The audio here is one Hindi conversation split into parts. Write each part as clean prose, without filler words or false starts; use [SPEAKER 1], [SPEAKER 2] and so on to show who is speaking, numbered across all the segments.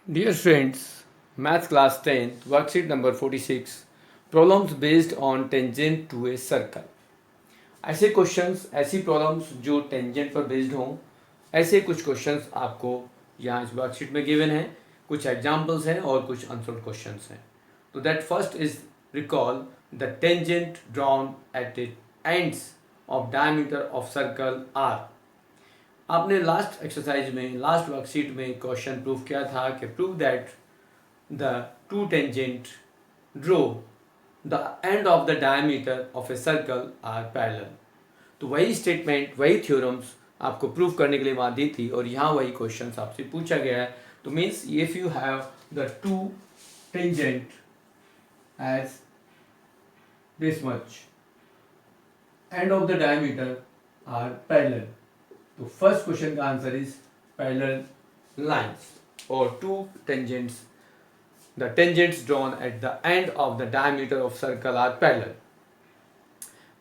[SPEAKER 1] Dear friends, Math Class 10, worksheet number 46, problems based on tangent to a circle. ऐसे क्वेश्चंस, ऐसी प्रॉब्लम्स जो टेंजेंट पर बेस्ड हों, ऐसे कुछ क्वेश्चंस आपको यहाँ इस वर्कशीट में गिवन है, कुछ एग्जांपल्स हैं और कुछ अनसॉल्व्ड क्वेश्चंस हैं. तो that first is recall the tangent drawn at it ends of diameter of circle are. आपने लास्ट एक्सरसाइज में, लास्ट वर्कशीट में क्वेश्चन प्रूव किया था कि prove that the two tangent draw the end of the diameter of a circle are parallel. तो वही स्टेटमेंट, वही थ्योरम्स आपको प्रूव करने के लिए वहाँ दी थी और यहाँ वही क्वेश्चन आपसे पूछा गया है. तो means if you have the two tangent as this much, end of the diameter are parallel. तो फर्स्ट क्वेश्चन का आंसर इज पैरेलल लाइंस और two tangents, the tangents drawn at the end of the diameter of circle are parallel.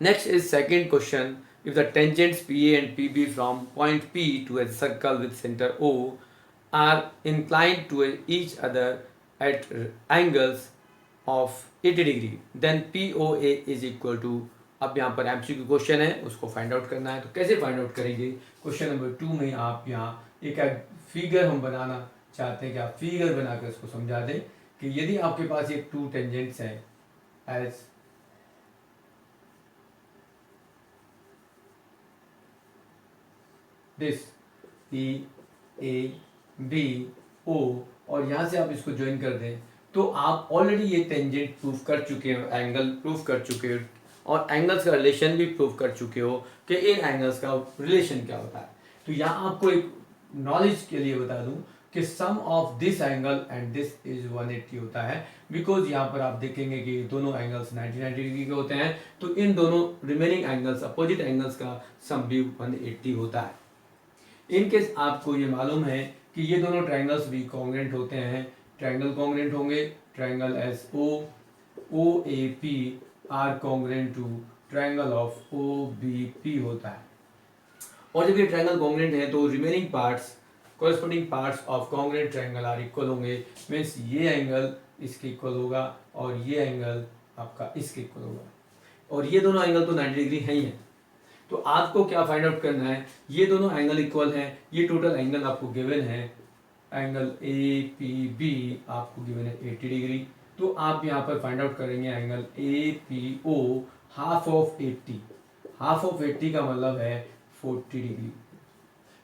[SPEAKER 1] Next is second question. If the tangents PA and PB from point P to a circle with center O are inclined to each other at angles of 80 degree, then POA is equal to. अब यहाँ पर MCQ क्वेश्चन है, उसको फाइंड आउट करना है. तो कैसे फाइंड आउट करेंगे? क्वेश्चन नंबर 2 में आप यहाँ एक फिगर हम बनाना चाहते हैं कि आप फिगर बनाकर इसको समझा दें कि यदि आपके पास एक टू टेंजेंट्स हैं as this E A B O और यहाँ से आप इसको ज्वाइन कर दें, तो आप ऑलरेडी ये टेंजेंट प्रूव कर चुके हो, एंगल प्रूव कर चुके हो और एंगल्स का रिलेशन भी प्रूव कर चुके हो कि इन एंगल्स का रिलेशन क्या होता है. तो यहाँ आपको एक नॉलेज के लिए बता दूं कि sum of this angle and this is 180 होता है, बिकॉज यहाँ पर आप देखेंगे कि दोनों एंगल्स 90 डिग्री के होते हैं. तो इन दोनों रिमेनिंग एंगल्स, अपोजिट एंगल्स का सम भी 180 होता है. इन केस आपको ये मालूम है कि ये दोनों ट्रायंगल्स भी कॉन्ग्रेंट होते हैं, ट्रायंगल कॉन्ग्रेंट होंगे, triangle S O O A P are congruent to triangle of O B P होता है. और जब ये ट्रायंगल कॉन्ग्रेंट है तो remaining parts, corresponding parts of congruent triangle are equal होंगे. मीन्स ये एंगल इसके इक्वल होगा और ये एंगल आपका इसके इक्वल होगा और ये दोनों एंगल तो 90 डिग्री है ही है. तो आपको क्या फाइंड आउट करना है? ये दोनों एंगल इक्वल हैं, ये टोटल एंगल आपको गिवन है, एंगल ए पी बी आपको गिवन है 80 डिग्री. तो आप यहाँ पर फाइंड आउट करेंगे angle A P O half of 80. Half of 80 का मतलब है 40 डिग्री.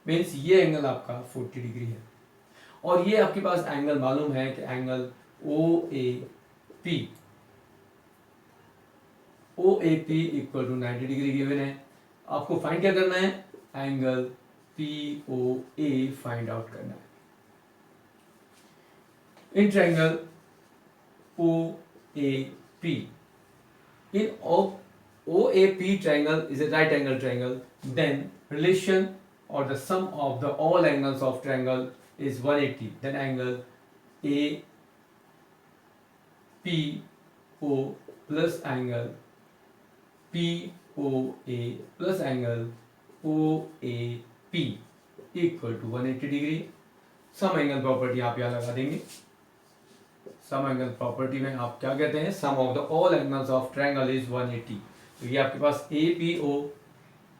[SPEAKER 1] मीन्स ये एंगल आपका 40 डिग्री है और ये आपके पास एंगल मालूम है कि angle O A P equal to 90 degree given है. आपको फाइंड क्या करना है? Angle P O A find out करना है. In triangle O A P, in O A P triangle is a right angle triangle, then relation or the sum of the all angles of triangle is 180. Then angle APO plus angle POA plus angle OAP equal to 180 degree. Sum angle property आप यहाँ लगा देंगे. सम एंगल प्रॉपर्टी में आप क्या कहते हैं? Sum of the all angles of triangle is 180. तो ये आपके पास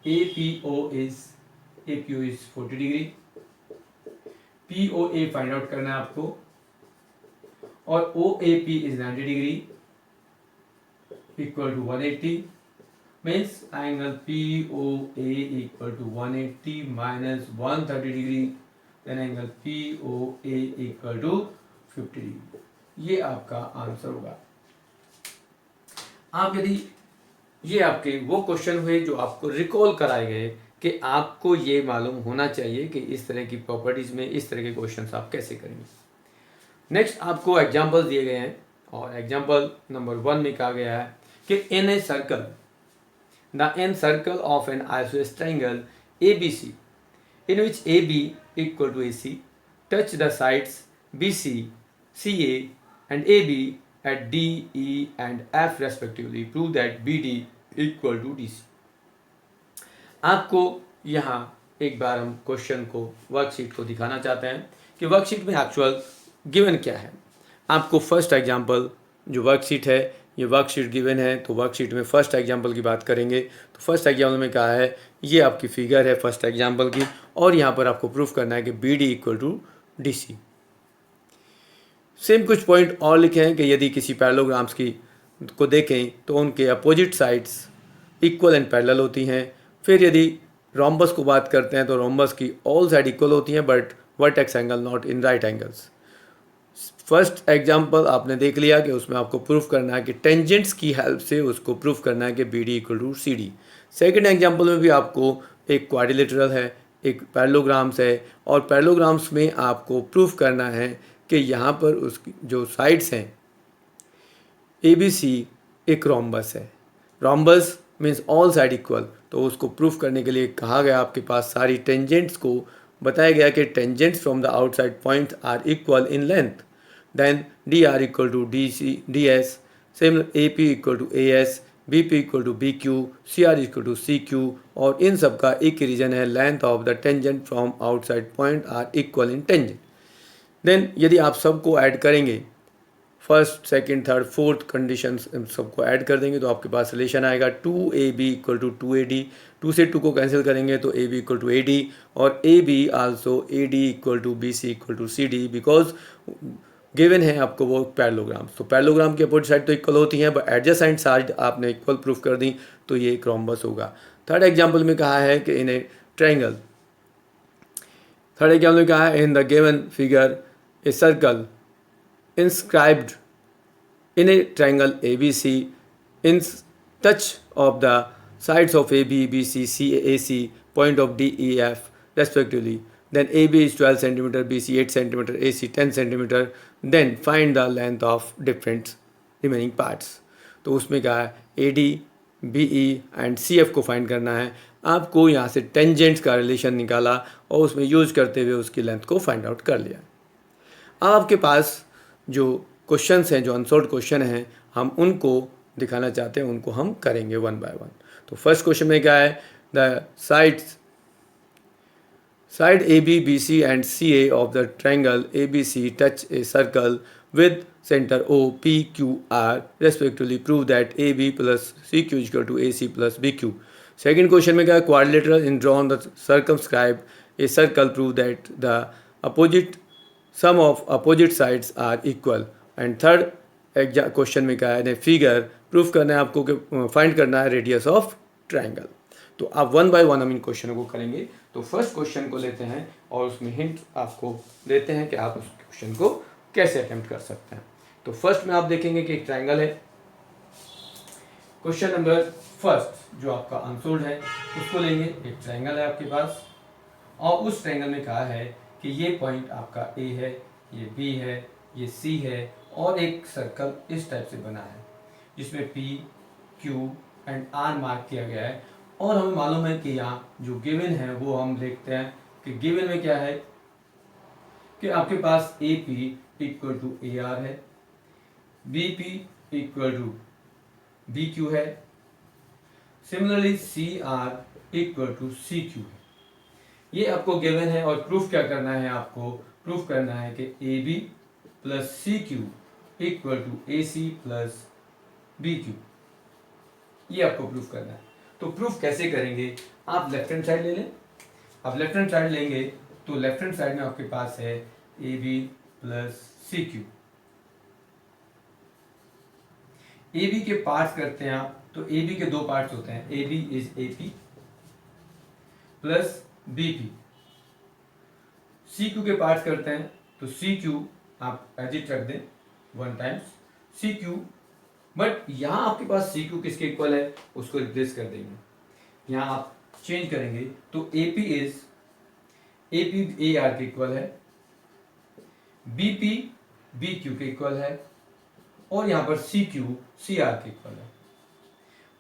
[SPEAKER 1] APO is 40 degree, POA find out करना है आपको और OAP is 90 degree equal to 180. Means angle POA equal to 180 minus 130 degree, then angle POA equal to 50 degree. ये आपका आंसर होगा. आप यदि ये आपके वो क्वेश्चन हुए जो आपको रिकॉल कराए गए कि आपको ये मालूम होना चाहिए कि इस तरह की प्रॉपर्टीज़ में इस तरह के क्वेश्चंस आप कैसे करेंगे. नेक्स्ट आपको एग्जांपल्स दिए गए हैं और एग्जांपल नंबर 1 में कहा गया है कि in a circle, the incircle of an isosceles triangle ABC in which AB equal to AC touch the sides BC, CA and AB at D, E and F respectively. Prove that BD equal to DC. आपको यहाँ एक बार हम क्वेश्चन को, वर्कशीट को दिखाना चाहते हैं कि वर्कशीट में एक्चुअल गिवन क्या है। आपको फर्स्ट एग्जांपल जो वर्कशीट है, ये वर्कशीट गिवन है, तो वर्कशीट में फर्स्ट एग्जांपल की बात करेंगे। तो फर्स्ट एग्जांपल में कहा है, ये आपकी फिगर है फर्स्ट एग्जांपल की, और यहाँ पर आपको प्रूफ करना है कि B D equal to D C. Same कुछ पॉइंट और लिखे हैं कि यदि किसी पैरेललोग्राम्स की को देखें तो उनके opposite sides equal and parallel होती हैं। फिर यदि रोम्बस को बात करते हैं तो रोम्बस की ऑल साइड इक्वल होती हैं but vertex angle not in right angles. First example आपने देख लिया कि उसमें आपको प्रूफ करना है कि टेंजेंट्स की हेल्प से उसको प्रूफ करना है कि B D equal to C D. Second example में भी आपको एक क्वाड्रिलेटरल है, एक पैरेललोग्राम्स है, और पैरेललोग्राम्स में आपको प्रूफ करना है कि यहाँ पर उसकी जो साइड्स हैं ए बी सी एक रोम्बस है। Rhombus means all side equal, तो उसको प्रूफ करने के लिए कहा गया आपके पास सारी टेंजेंट्स को बताया गया कि tangents from the outside point are equal in length, then D R equal to D C D S, same A P equal to A S, B P equal to B Q, C R equal to C Q, और इन सब का एक ही रीजन है, length of the tangent from outside point are equal in tangent. Then यदि आप सबको ऐड करेंगे, first second third fourth conditions सबको ऐड कर देंगे तो आपके पास रिलेशन आएगा 2ab इक्वल टू 2ad। 2 से 2 को कैंसिल करेंगे तो ab इक्वल टू ad, और ab also ad equal to bc equal to cd, because given है आपको वो पैरेललोग्राम्स। तो पैरेललोग्राम की अपोजिट साइड तो इक्वल होती हैं, बट एडजेसेंट साइड आपने इक्वल प्रूफ कर दी तो ये एक रोम्बस होगा। थर्ड एग्जाम्पल में कहा है कि in A triangle, third example में कहा है in the given figure a circle inscribed in a triangle ABC in touch of the sides of AB, BC, CAC, point of DEF respectively. Then AB is 12 cm, BC 8 cm, AC 10 cm. Then find the length of different remaining parts. तो उसमें क्या है, AD, BE एंड CF को फाइंड करना है। आपको यहाँ से टेंजेंट्स का रिलेशन निकाला और उसमें यूज करते हुए उसकी लेंथ को फाइंड आउट कर लिया। अब आपके पास जो क्वेश्चंस हैं, जो अनसॉल्व्ड क्वेश्चन हैं, हम उनको दिखाना चाहते हैं, उनको हम करेंगे वन बाय वन। तो फर्स्ट क्वेश्चन में क्या है, the side A B B C and C A of the triangle A B C touch a circle with centre O P Q R respectively, prove that A B plus C Q equal to A C plus B Q. Second question में क्या है, quadrilateral in drawn the circumscribe a circle, prove that the opposite sum of opposite sides are equal. And third question में क्या है, फिगर प्रूफ करना है आपको कि फाइंड करना है रेडियस ऑफ ट्रायंगल। तो आप वन बाय वन हम इन क्वेश्चनों को करेंगे। तो फर्स्ट क्वेश्चन को लेते हैं और उसमें हिंट आपको देते हैं कि आप उस क्वेश्चन को कैसे अटेम्प्ट कर सकते हैं। तो फर्स्ट में आप देखेंगे कि एक ट्रायंगल है। क्वेश्चन नंबर फर्स्ट जो आपका अनसोल्ड है उसको लेंगे। एक ट्रायंगल है आपके पास और उस ट्रायंगल में कहा है कि ये पॉइंट आपका ए है, ये बी है, ये सी है, और एक सर्कल इस टाइप से बना है जिसमें P Q and R mark किया गया है। और हमें मालूम है कि यहाँ जो गिवन है वो हम देखते हैं कि गिवन में क्या है कि आपके पास A P equal to A R है, B P equal to B Q है, similarly C R equal to C Q है। ये आपको गिवन है और प्रूफ क्या करना है, आपको प्रूफ करना है कि A B plus C Q equal to A C plus B Q, ये आपको प्रूफ करना है। तो प्रूफ कैसे करेंगे, आप लेफ्ट हैंड साइड ले लें। आप लेफ्ट हैंड साइड लेंगे तो लेफ्ट हैंड साइड में आपके पास है A B plus C Q. A B के पार्ट्स करते हैं आप, तो ए बी के दो पार्ट्स होते हैं, A B is A P plus B P. C Q के पार्ट्स करते हैं तो सी क्यू आप एज इट रख दें one times C Q, but यहाँ आपके पास सी क्यू किसके इक्वल है उसको रिप्लेस कर देंगे। यहाँ आप चेंज करेंगे तो A P is A P A R के इक्वल है, बी पी बी क्यू के इक्वल है, और यहाँ पर सी क्यू सी आर के इक्वल है।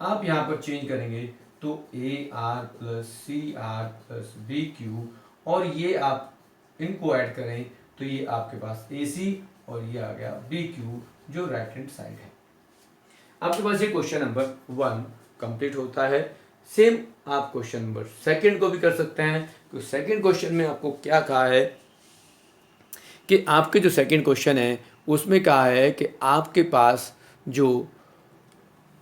[SPEAKER 1] आप यहाँ पर चेंज करेंगे तो A R plus C R plus B Q, और ये आप इनको ऐड करें तो ये आपके पास ए सी और ये आ गया बी क्यू जो राइट हैंड साइड है। आपके पास ये क्वेश्चन नंबर 1 कंप्लीट होता है। सेम आप क्वेश्चन नंबर सेकंड को भी कर सकते हैं। तो सेकंड क्वेश्चन में आपको क्या कहा है कि आपके जो सेकंड क्वेश्चन है उसमें कहा है कि आपके पास जो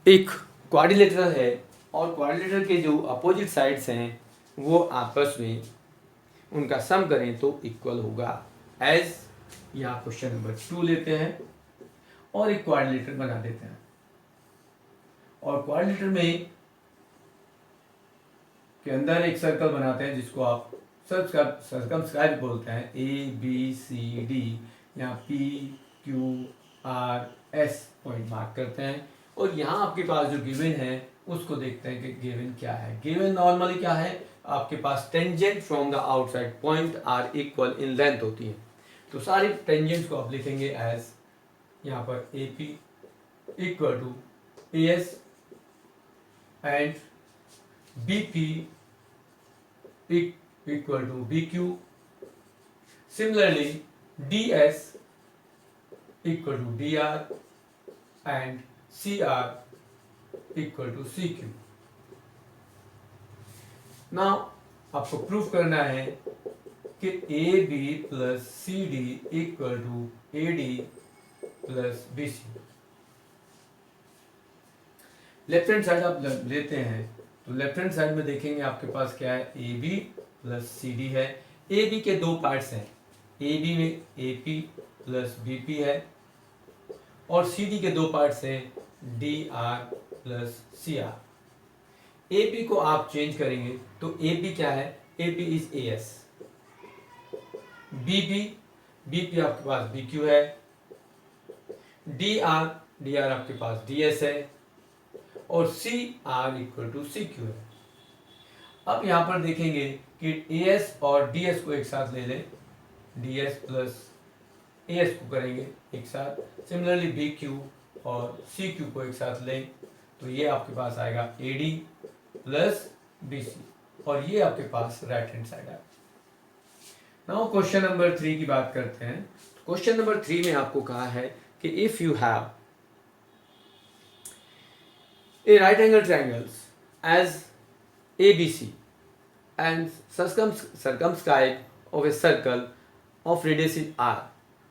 [SPEAKER 1] एक क्वाड्रिलेटरल है और क्वाड्रिलेटरल के जो अपोजिट साइड्स हैं वो आपस में उनका सम करें तो इक्वल होगा। एज यहाँ क्वेश्चन नंबर 2 लेते हैं और एक क्वाड्रिलेटर बना देते हैं और क्वाड्रिलेटर में के अंदर एक सर्कल बनाते हैं जिसको आप सर्कमस्क्राइब बोलते हैं, ABCD, यहाँ PQRS पॉइंट मार्क करते हैं और यहाँ आपके पास जो गिवन है उसको देखते हैं कि गिवन क्या है। गिवन नॉर्मली क्या है, आपके पास tangent from the outside point are equal in length होती है, तो सारी टेंजेंट्स को आप लिखेंगे एज यहाँ पर AP equal to AS and BP equal to BQ. Similarly, DS equal to DR and CR equal to CQ. Now आपको प्रूफ करना है कि AB plus CD equal to AD plus BC. Left hand side आप लेते हैं तो लेफ्ट हैंड साइड में देखेंगे आपके पास क्या है, AB प्लस CD है। AB के दो पार्ट्स हैं, AB में AP प्लस BP है और CD के दो पार्ट्स हैं DR प्लस CR। AP को आप चेंज करेंगे तो AP क्या है, AP इज AS। BP आपके पास BQ है। DR आपके पास DS है और CR इक्वल टू CQ है। अब यहाँ पर देखेंगे कि AS और DS को एक साथ ले लें, DS प्लस AS को करेंगे एक साथ। सिमिलरली BQ और CQ को एक साथ लें तो ये आपके पास आएगा AD प्लस BC और ये आपके पास राइट हैंड साइड है। नाउ क्वेश्चन नंबर 3 की बात करते हैं। क्वेश्चन नंबर 3 में आपको कहा है कि if you have a right angle triangles as ABC and circumscribe of a circle of radius is R.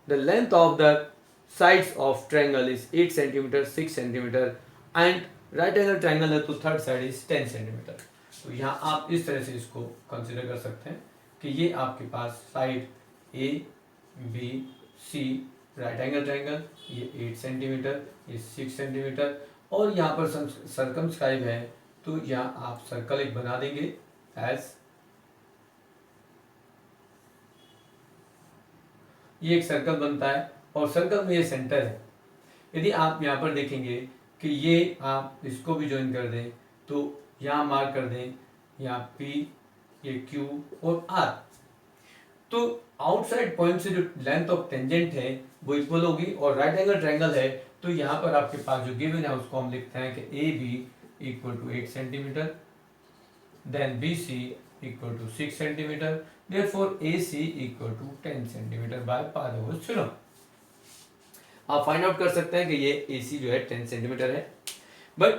[SPEAKER 1] The length of the sides of triangle is 8 cm, 6 cm and right angle triangle है तो third side is 10 cm. तो यहाँ आप इस तरह से इसको कंसिडर कर सकते हैं कि ये आपके पास side A, B, C right angle triangle, ये 8 सेंटीमीटर, ये 6 सेंटीमीटर और यहाँ पर सर्कमस्क्राइब है तो यहाँ आप सर्कल एक बना देंगे एज ये एक सर्कल बनता है और सर्कल में ये सेंटर है। यदि आप यहाँ पर देखेंगे कि ये आप इसको भी ज्वाइन कर दें तो यहाँ मार्क कर दें, यहाँ P, ये Q और R, तो आउटसाइड पॉइंट से जो लेंथ ऑफ टेंजेंट है वो इक्वल होगी और राइट एंगल ट्रायंगल है तो यहाँ पर आपके पास जो गिवन है उसको हम लिखते हैं कि AB equal to 8 centimetre, then BC equal to 6 centimetre, therefore AC equal to 10 centimetre by Pythagoras theorem. आप फाइंड आउट कर सकते हैं कि ये AC जो है 10 सेंटीमीटर है, but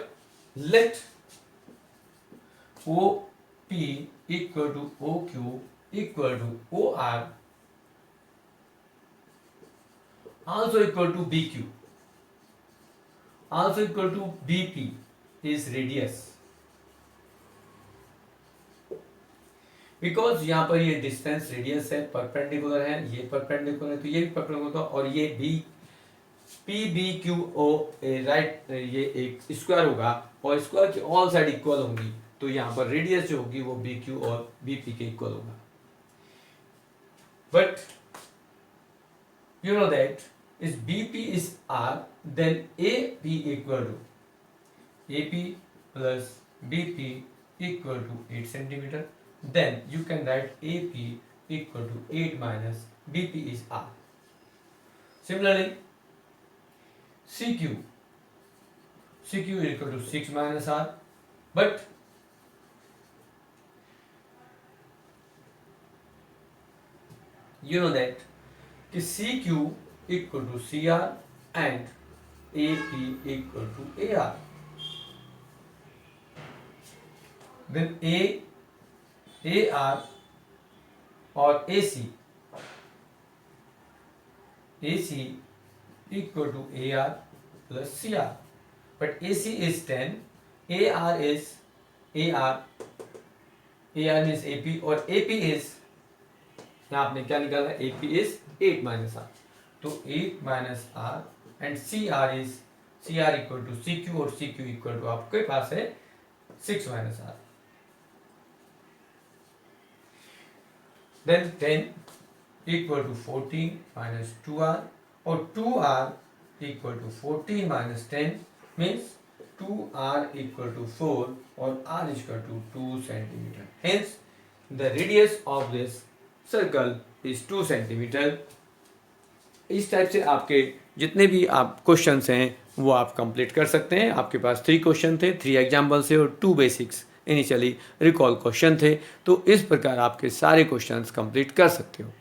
[SPEAKER 1] let OP equal to OQ equal to OR also equal to BQ also equal to BP is radius, because यहाँ पर ये डिस्टेंस रेडियस है, परपेंडिकुलर है, ये परपेंडिकुलर है तो ये भी परपेंडिकुलर और ये भी PBQO राइट ये एक स्क्वायर होगा और स्क्वायर की ऑल साइड इक्वल होंगी तो यहाँ पर रेडियस जो होगी वो BQ और BP के इक्वल होगा। But you know that is BP is R, then AP equal to AP plus BP equal to 8 centimeter, then you can write AP equal to 8 minus BP is R. Similarly CQ is equal to 6 minus R, but you know that कि CQ equal to CR and AP equal to AR. Then AR और AC AC equal to AR plus CR. But AC is 10, AR is AR means AP और AP is, यहाँ आपने क्या निकाला, AP is 8 minus R. तो 8 minus R and CR is CR equal to CQ और CQ equal to आपके पास है 6 minus R. Then 10 equal to 14 minus 2R और 2R equal to 14 minus 10 means 2R equal to 4 or R is equal to 2 centimeter. Hence, the radius of this circle is 2 centimeter. इस टाइप से आपके जितने भी आप क्वेश्चंस हैं वो आप कंप्लीट कर सकते हैं. आपके पास 3 क्वेश्चन थे, 3 एग्जाम्पल्स थे और 2 बेसिक्स इनिशियली रिकॉल क्वेश्चन थे. तो इस प्रकार आपके सारे क्वेश्चंस कंप्लीट कर सकते हो.